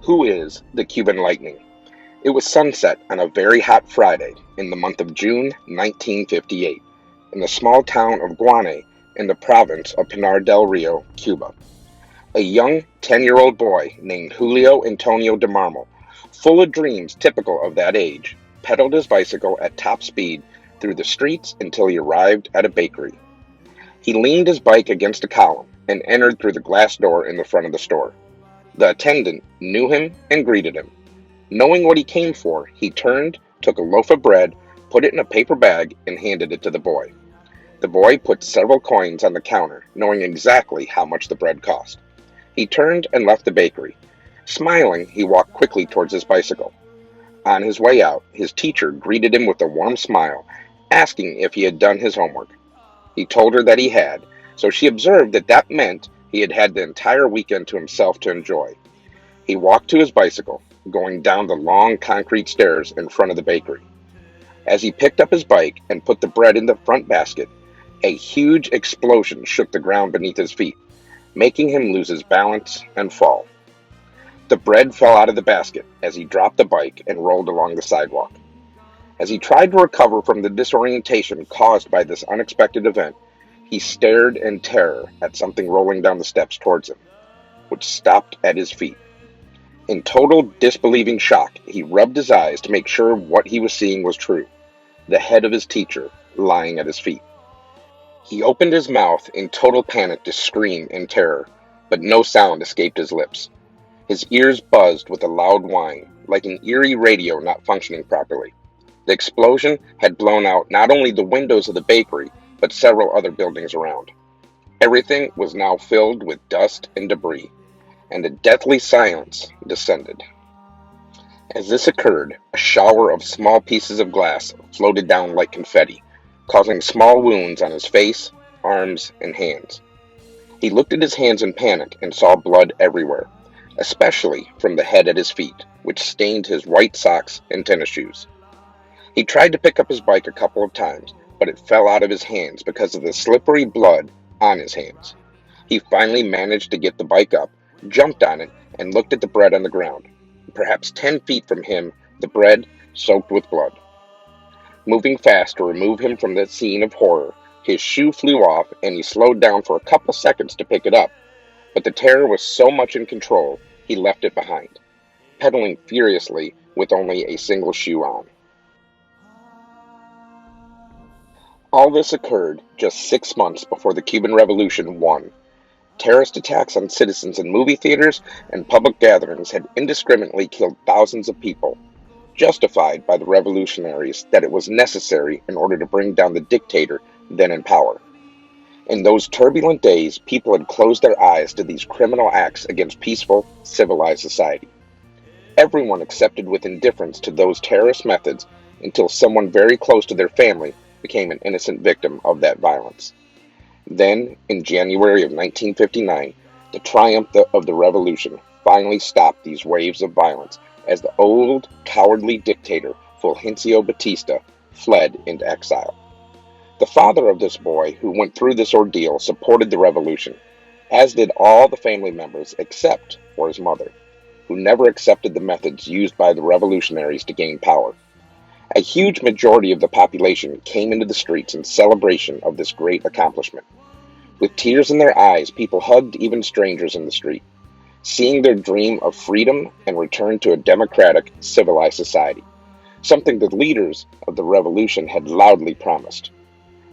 Who is the Cuban Lightning? It was sunset on a very hot Friday in the month of June 1958 in the small town of Guane in the province of Pinar del Rio, Cuba. A young 10-year-old boy named Julio Antonio de Marmol, full of dreams typical of that age, pedaled his bicycle at top speed through the streets until he arrived at a bakery. He leaned his bike against a column and entered through the glass door in the front of the store. The attendant knew him and greeted him. Knowing what he came for, he turned, took a loaf of bread, put it in a paper bag, and handed it to the boy. The boy put several coins on the counter, knowing exactly how much the bread cost. He turned and left the bakery. Smiling, he walked quickly towards his bicycle. On his way out, his teacher greeted him with a warm smile, asking if he had done his homework. He told her that he had, so she observed that that meant he had had the entire weekend to himself to enjoy. He walked to his bicycle, going down the long concrete stairs in front of the bakery. As he picked up his bike and put the bread in the front basket, a huge explosion shook the ground beneath his feet, making him lose his balance and fall. The bread fell out of the basket as he dropped the bike and rolled along the sidewalk. As he tried to recover from the disorientation caused by this unexpected event, he stared in terror at something rolling down the steps towards him, which stopped at his feet. In total disbelieving shock, he rubbed his eyes to make sure what he was seeing was true. The head of his teacher lying at his feet. He opened his mouth in total panic to scream in terror, but no sound escaped his lips. His ears buzzed with a loud whine, like an eerie radio not functioning properly. The explosion had blown out not only the windows of the bakery, but several other buildings around. Everything was now filled with dust and debris, and a deathly silence descended. As this occurred, a shower of small pieces of glass floated down like confetti, causing small wounds on his face, arms, and hands. He looked at his hands in panic and saw blood everywhere, especially from the head at his feet, which stained his white socks and tennis shoes. He tried to pick up his bike a couple of times, but it fell out of his hands because of the slippery blood on his hands. He finally managed to get the bike up, jumped on it, and looked at the bread on the ground. Perhaps 10 feet from him, the bread soaked with blood. Moving fast to remove him from the scene of horror, his shoe flew off and he slowed down for a couple seconds to pick it up. But the terror was so much in control, he left it behind, pedaling furiously with only a single shoe on. All this occurred just 6 months before the Cuban Revolution won. Terrorist attacks on citizens in movie theaters and public gatherings had indiscriminately killed thousands of people, justified by the revolutionaries that it was necessary in order to bring down the dictator then in power. In those turbulent days, people had closed their eyes to these criminal acts against peaceful, civilized society. Everyone accepted with indifference to those terrorist methods until someone very close to their family became an innocent victim of that violence. Then, in January of 1959, the triumph of the revolution finally stopped these waves of violence as the old, cowardly dictator Fulgencio Batista fled into exile. The father of this boy who went through this ordeal supported the revolution, as did all the family members except for his mother, who never accepted the methods used by the revolutionaries to gain power. A huge majority of the population came into the streets in celebration of this great accomplishment. With tears in their eyes, people hugged even strangers in the street, seeing their dream of freedom and return to a democratic, civilized society, something the leaders of the revolution had loudly promised.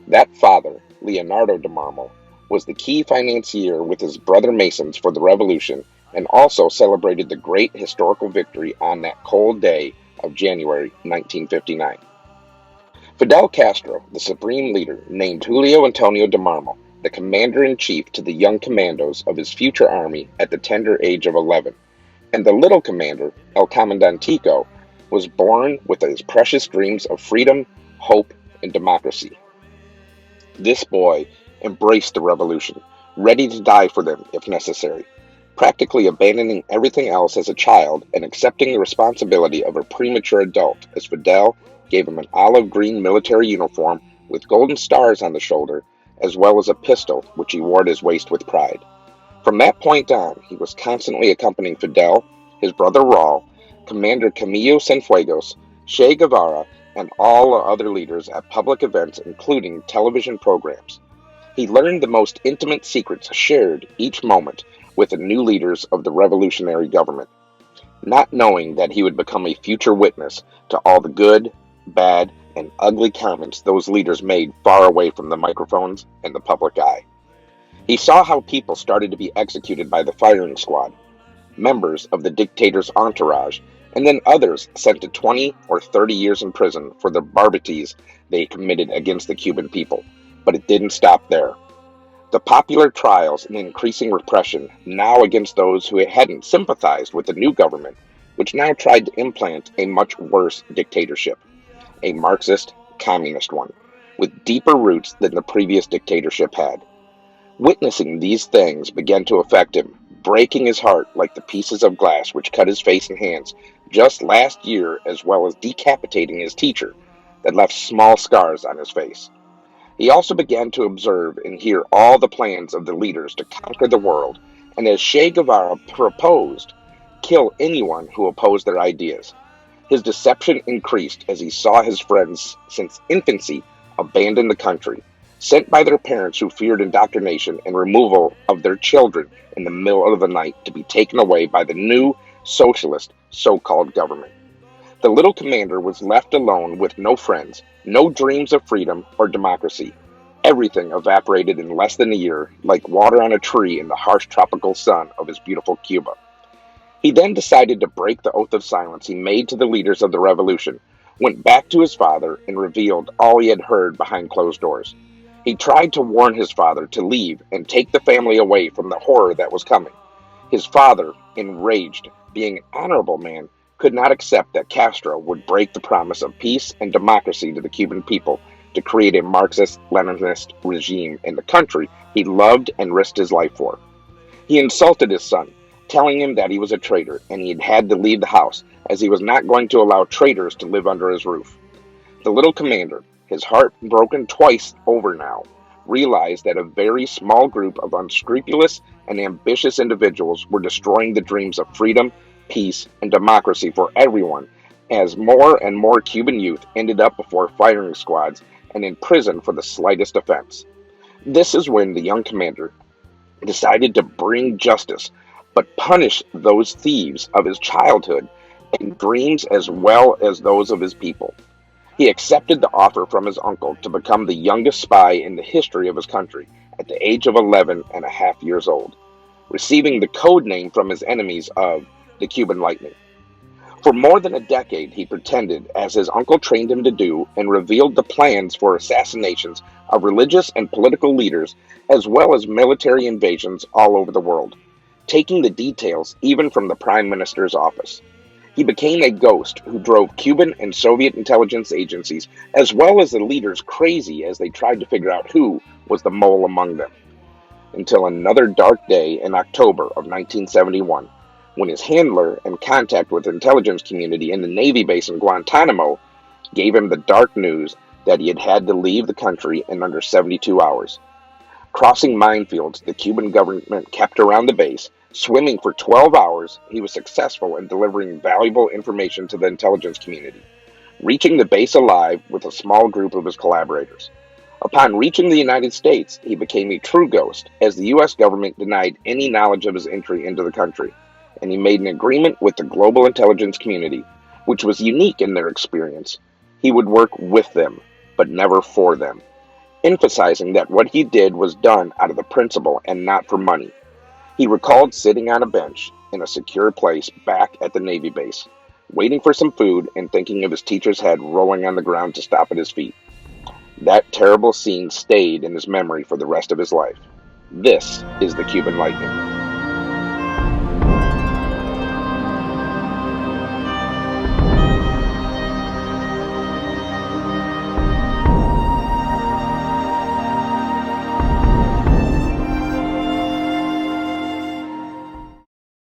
That father, Leonardo de Marmol, was the key financier with his brother Masons for the revolution and also celebrated the great historical victory on that cold day of January 1959. Fidel Castro, the supreme leader, named Julio Antonio de Marmol the commander-in-chief to the young commandos of his future army at the tender age of 11, and the little commander, El Comandantico, was born with his precious dreams of freedom, hope, and democracy. This boy embraced the revolution, ready to die for them if necessary, practically abandoning everything else as a child and accepting the responsibility of a premature adult as Fidel gave him an olive green military uniform with golden stars on the shoulder, as well as a pistol which he wore at his waist with pride. From that point on, he was constantly accompanying Fidel his brother Raul, Commander Camilo Cienfuegos, Che Guevara, and all other leaders at public events, including television programs. He learned the most intimate secrets shared each moment with the new leaders of the revolutionary government, not knowing that he would become a future witness to all the good, bad, and ugly comments those leaders made far away from the microphones and the public eye. He saw how people started to be executed by the firing squad, members of the dictator's entourage, and then others sent to 20 or 30 years in prison for the barbarities they committed against the Cuban people. But it didn't stop there. The popular trials and increasing repression now against those who hadn't sympathized with the new government, which now tried to implant a much worse dictatorship, a Marxist, communist one, with deeper roots than the previous dictatorship had. Witnessing these things began to affect him, breaking his heart like the pieces of glass which cut his face and hands just last year, as well as decapitating his teacher that left small scars on his face. He also began to observe and hear all the plans of the leaders to conquer the world, and as Che Guevara proposed, kill anyone who opposed their ideas. His deception increased as he saw his friends since infancy abandon the country, sent by their parents who feared indoctrination and removal of their children in the middle of the night to be taken away by the new socialist so-called government. The little commander was left alone with no friends, no dreams of freedom or democracy. Everything evaporated in less than a year, like water on a tree in the harsh tropical sun of his beautiful Cuba. He then decided to break the oath of silence he made to the leaders of the revolution, went back to his father, and revealed all he had heard behind closed doors. He tried to warn his father to leave and take the family away from the horror that was coming. His father, enraged, being an honorable man, could not accept that Castro would break the promise of peace and democracy to the Cuban people to create a Marxist-Leninist regime in the country he loved and risked his life for. He insulted his son, telling him that he was a traitor and he had to leave the house, as he was not going to allow traitors to live under his roof. The little commander, his heart broken twice over now, realized that a very small group of unscrupulous and ambitious individuals were destroying the dreams of freedom, peace, and democracy for everyone, as more and more Cuban youth ended up before firing squads and in prison for the slightest offense. This is when the young commander decided to bring justice, but punish those thieves of his childhood and dreams as well as those of his people. He accepted the offer from his uncle to become the youngest spy in the history of his country at the age of 11 and a half years old, receiving the code name from his enemies of the Cuban Lightning. For more than a decade, he pretended, as his uncle trained him to do, and revealed the plans for assassinations of religious and political leaders, as well as military invasions all over the world, taking the details even from the Prime Minister's office. He became a ghost who drove Cuban and Soviet intelligence agencies, as well as the leaders, crazy as they tried to figure out who was the mole among them. Until another dark day in October of 1971, when his handler and contact with the intelligence community in the Navy base in Guantanamo gave him the dark news that he had to leave the country in under 72 hours. Crossing minefields the Cuban government kept around the base, swimming for 12 hours, he was successful in delivering valuable information to the intelligence community, reaching the base alive with a small group of his collaborators. Upon reaching the United States, he became a true ghost, as the U.S. government denied any knowledge of his entry into the country, and he made an agreement with the global intelligence community, which was unique in their experience. He would work with them, but never for them, emphasizing that what he did was done out of the principle and not for money. He recalled sitting on a bench in a secure place back at the Navy base, waiting for some food and thinking of his teacher's head rolling on the ground to stop at his feet. That terrible scene stayed in his memory for the rest of his life. This is the Cuban Lightning.